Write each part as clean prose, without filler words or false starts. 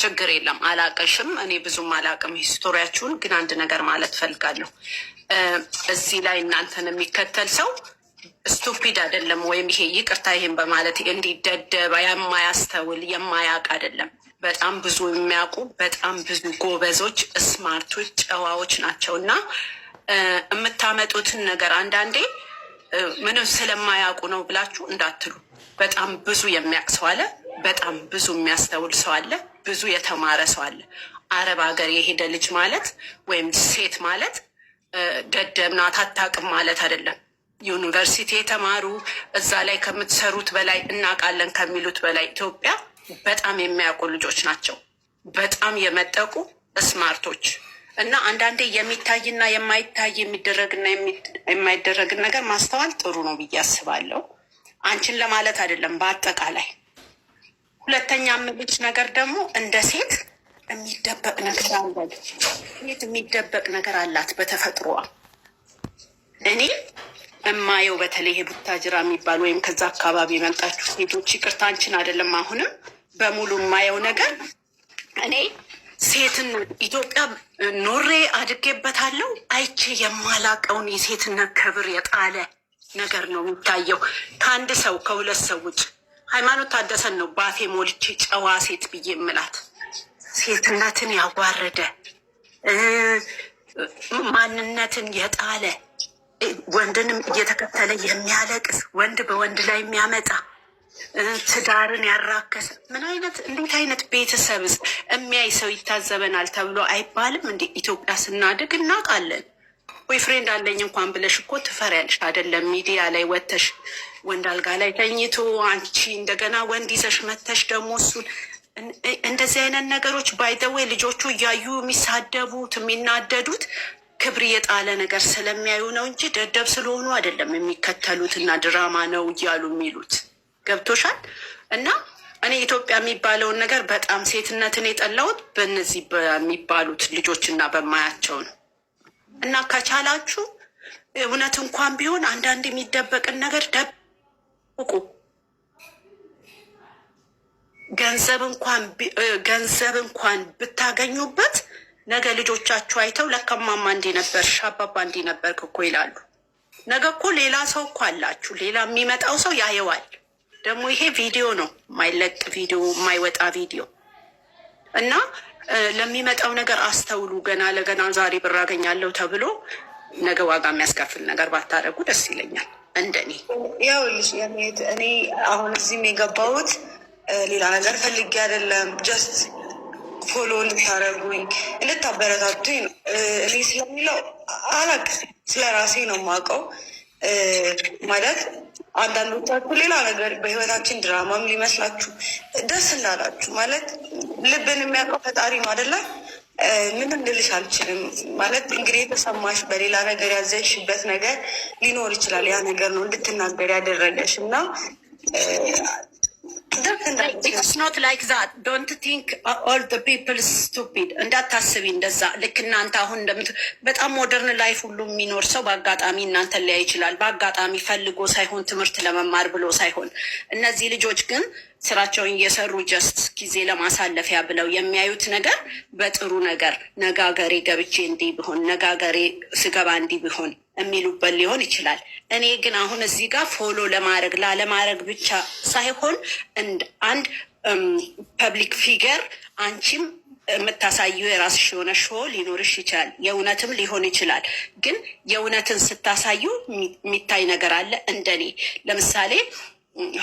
ችግር የለም አላቀሽም። እኔ ብዙም አላቅም ሂስቶሪያችሁን። ግን አንድ ነገር ማለት ፈልጋለሁ። እዚህ ላይ እናንተን የሚከተል ሰው ስቱፒድ አይደለም፣ ወይም ይሄ ይቅርታ ይሄን በማለት እንዲደደባ የማያስተውል የማያውቅ አይደለም። በጣም ብዙ የሚያውቁ በጣም ብዙ ጎበዞች፣ ስማርቶች፣ ጨዋዎች ናቸው እና የምታመጡትን ነገር አንዳንዴ ምንም ስለማያውቁ ነው ብላችሁ እንዳትሉ። በጣም ብዙ የሚያውቅ ሰው አለ። በጣም ብዙ የሚያስተውል ሰው አለ። ብዙ የተማረ ሰው አለ። አረብ ሀገር የሄደ ልጅ ማለት ወይም ሴት ማለት ደደብ ናት አታውቅም ማለት አይደለም። ዩኒቨርሲቲ የተማሩ እዛ ላይ ከምትሰሩት በላይ እናውቃለን ከሚሉት በላይ ኢትዮጵያ በጣም የሚያውቁ ልጆች ናቸው። በጣም የመጠቁ ስማርቶች እና አንዳንዴ የሚታይና የማይታይ የሚደረግና የማይደረግን ነገር ማስተዋል ጥሩ ነው ብዬ አስባለሁ። አንቺን ለማለት አይደለም በአጠቃላይ። ሁለተኛ የምልሽ ነገር ደግሞ እንደ ሴት የሚደበቅ ነገር አለ። ሴት የሚደበቅ ነገር አላት በተፈጥሮዋ። እኔ እማየው በተለይ ቡታጅራ የሚባል ወይም ከዛ አካባቢ የመጣችሁ ሴቶች ይቅርታ አንቺን አይደለም አሁንም በሙሉ የማየው ነገር እኔ ሴትን ኢትዮጵያ ኖሬ አድጌበታለሁ አይቼ የማላቀውን የሴትነት ክብር የጣለ ነገር ነው የሚታየው። ከአንድ ሰው ከሁለት ሰው ውጭ ሃይማኖት ታደሰን ነው ባፌ ሞልቼ ጨዋ ሴት ብዬ የምላት። ሴትነትን ያዋረደ ማንነትን የጣለ ወንድንም እየተከተለ የሚያለቅስ ወንድ በወንድ ላይ የሚያመጣ ትዳርን ያራከሰ ምን አይነት እንዴት አይነት ቤተሰብስ የሚያይ ሰው ይታዘበናል ተብሎ አይባልም እንዴ? ኢትዮጵያ ስናድግ እናውቃለን። ወይ ፍሬንድ አለኝ እንኳን ብለሽ እኮ ትፈሪያለሽ አይደለም? ሚዲያ ላይ ወተሽ ወንድ አልጋ ላይ ተኝቶ አንቺ እንደገና ወንድ ይዘሽ መተሽ ደግሞ እሱን እንደዚህ አይነት ነገሮች ባይተወይ ልጆቹ እያዩ የሚሳደቡት የሚናደዱት ክብር የጣለ ነገር ስለሚያዩ ነው እንጂ ደደብ ስለሆኑ አይደለም የሚከተሉት እና ድራማ ነው እያሉ የሚሉት። ገብቶሻል? እና እኔ ኢትዮጵያ የሚባለውን ነገር በጣም ሴትነትን የጠላሁት በእነዚህ በሚባሉት ልጆች እና በማያቸው ነው። እና ከቻላችሁ እውነት እንኳን ቢሆን አንዳንድ የሚደበቅን ነገር ደብቁ። ገንዘብ እንኳን ብታገኙበት ነገ ልጆቻችሁ አይተው ለከማማ እንዲህ ነበርሽ አባባ እንዲህ ነበርክ እኮ ይላሉ። ነገ እኮ ሌላ ሰው እኮ አላችሁ። ሌላ የሚመጣው ሰው ያየዋል። ደግሞ ይሄ ቪዲዮ ነው፣ የማይለቅ ቪዲዮ፣ የማይወጣ ቪዲዮ እና ለሚመጣው ነገር አስተውሉ። ገና ለገና ዛሬ ብር አገኛለሁ ተብሎ ነገ ዋጋ የሚያስከፍል ነገር ባታደርጉ ደስ ይለኛል። እንደኔ ያውልሽ እኔ አሁን እዚህም የገባሁት ሌላ ነገር ፈልጌ አይደለም። ጀስት ፎሎ ልታደርጉኝ ልታበረታቱኝ ነው። እኔ ስለሚለው አላውቅም፣ ስለ ራሴ ነው የማውቀው። ማለት አንዳንዶቻችሁ ሌላ ነገር በህይወታችን ድራማም ሊመስላችሁ ደስ እንዳላችሁ፣ ማለት ልብን የሚያውቀው ፈጣሪ ነው አይደለ? ምንም ልልሽ አልችልም። ማለት እንግዲህ የተሰማሽ በሌላ ነገር ያዘሽበት ነገር ሊኖር ይችላል። ያ ነገር ነው እንድትናገር ያደረገሽ እና It's not like that. Don't think all the people stupid. እንዳታስቢ እንደዛ። ልክ እናንተ አሁን በጣም ሞደርን ላይፍ ሁሉ የሚኖር ሰው በአጋጣሚ እናንተ ሊያይ ይችላል። በአጋጣሚ ፈልጎ ሳይሆን ትምህርት ለመማር ብሎ ሳይሆን። እነዚህ ልጆች ግን ስራቸውን እየሰሩ ጀስት ጊዜ ለማሳለፊያ ብለው የሚያዩት ነገር በጥሩ ነገር ነጋገሬ ገብቼ እንዲህ ቢሆን ነጋገሬ ስገባ እንዲህ ቢሆን የሚሉበት ሊሆን ይችላል። እኔ ግን አሁን እዚህ ጋር ፎሎ ለማድረግ ላለማድረግ ብቻ ሳይሆን አንድ ፐብሊክ ፊገር አንቺም የምታሳዩ የራስሽ የሆነ ሾው ሊኖርሽ ይችላል። የእውነትም ሊሆን ይችላል። ግን የእውነትን ስታሳዩ የሚታይ ነገር አለ። እንደኔ ለምሳሌ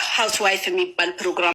ሀውስ ዋይፍ የሚባል ፕሮግራም